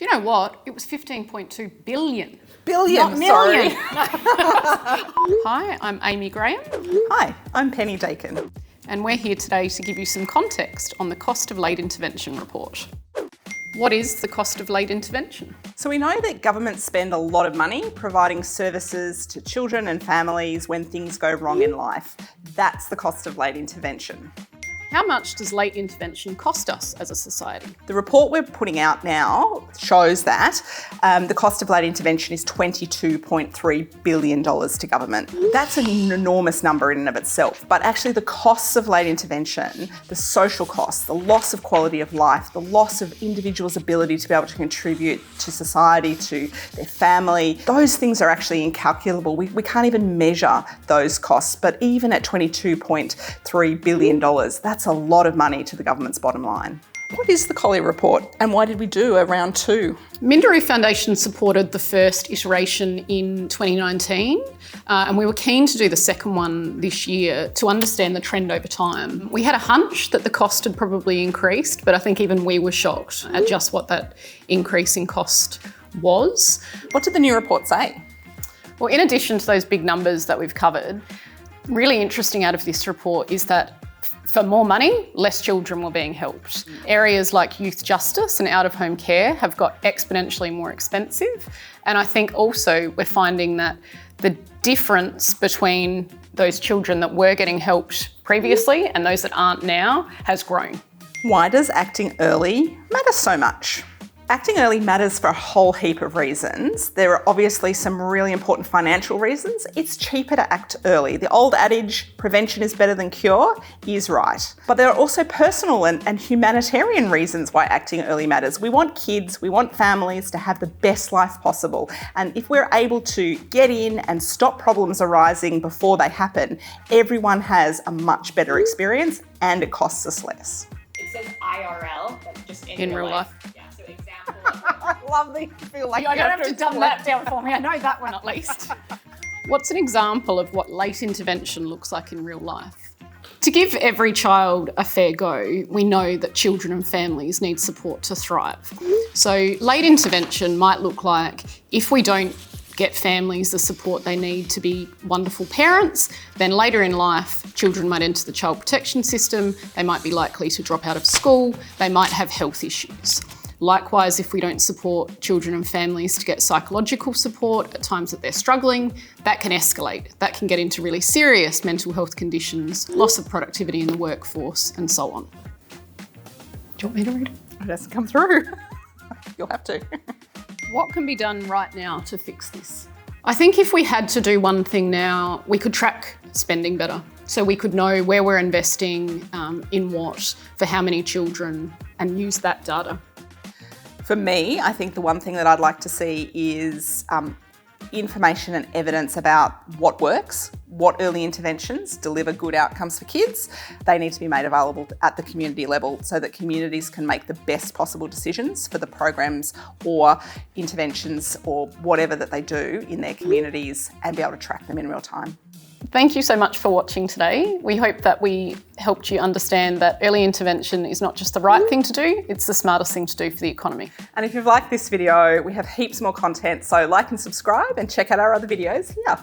Do you know what? It was 15.2 billion. Billion, Not million. sorry. Hi, I'm Amy Graham. Hi, I'm Penny Dakin. And we're here today to give you some context on the Cost of Late Intervention report. What is the cost of late intervention? So we know that governments spend a lot of money providing services to children and families when things go wrong in life. That's the cost of late intervention. How much does late intervention cost us as a society? The report we're putting out now shows that the cost of late intervention is $22.3 billion to government. That's an enormous number in and of itself, but actually the costs of late intervention, the social costs, the loss of quality of life, the loss of individuals' ability to be able to contribute to society, to their family, those things are actually incalculable. We can't even measure those costs, but even at $22.3 billion, that's a lot of money to the government's bottom line. What is the Collier report and why did we do a round two? Minderoo Foundation supported the first iteration in 2019 and we were keen to do the second one this year to understand the trend over time. We had a hunch that the cost had probably increased, but I think even we were shocked at just what that increase in cost was. What did the new report say? Well, in addition to those big numbers that we've covered, really interesting out of this report is that for more money, less children were being helped. Areas like youth justice and out-of-home care have got exponentially more expensive. And I think also we're finding that the difference between those children that were getting helped previously and those that aren't now has grown. Why does acting early matter so much? Acting early matters for a whole heap of reasons. There are obviously some really important financial reasons. It's cheaper to act early. The old adage, prevention is better than cure, is right. But there are also personal and humanitarian reasons why acting early matters. We want kids, we want families to have the best life possible. And if we're able to get in and stop problems arising before they happen, everyone has a much better experience and it costs us less. It says IRL, like just In real life. Yeah, so example. I love that you feel like I don't have to dumb that down for me. I know that one at least. What's an example of what late intervention looks like in real life? To give every child a fair go, we know that children and families need support to thrive. So late intervention might look like if we don't get families the support they need to be wonderful parents, then later in life, children might enter the child protection system, they might be likely to drop out of school, they might have health issues. Likewise, if we don't support children and families to get psychological support at times that they're struggling, that can escalate. That can get into really serious mental health conditions, loss of productivity in the workforce, and so on. Do you want me to read it? It hasn't come through. You'll have to. What can be done right now to fix this? I think if we had to do one thing now, we could track spending better. So we could know where we're investing, in what, for how many children, and use that data. For me, I think the one thing that I'd like to see is information and evidence about what works, what early interventions deliver good outcomes for kids. They need to be made available at the community level so that communities can make the best possible decisions for the programs or interventions or whatever that they do in their communities and be able to track them in real time. Thank you so much for watching today. We hope that we helped you understand that early intervention is not just the right thing to do, it's the smartest thing to do for the economy. And if you've liked this video, we have heaps more content, so like and subscribe and check out our other videos here.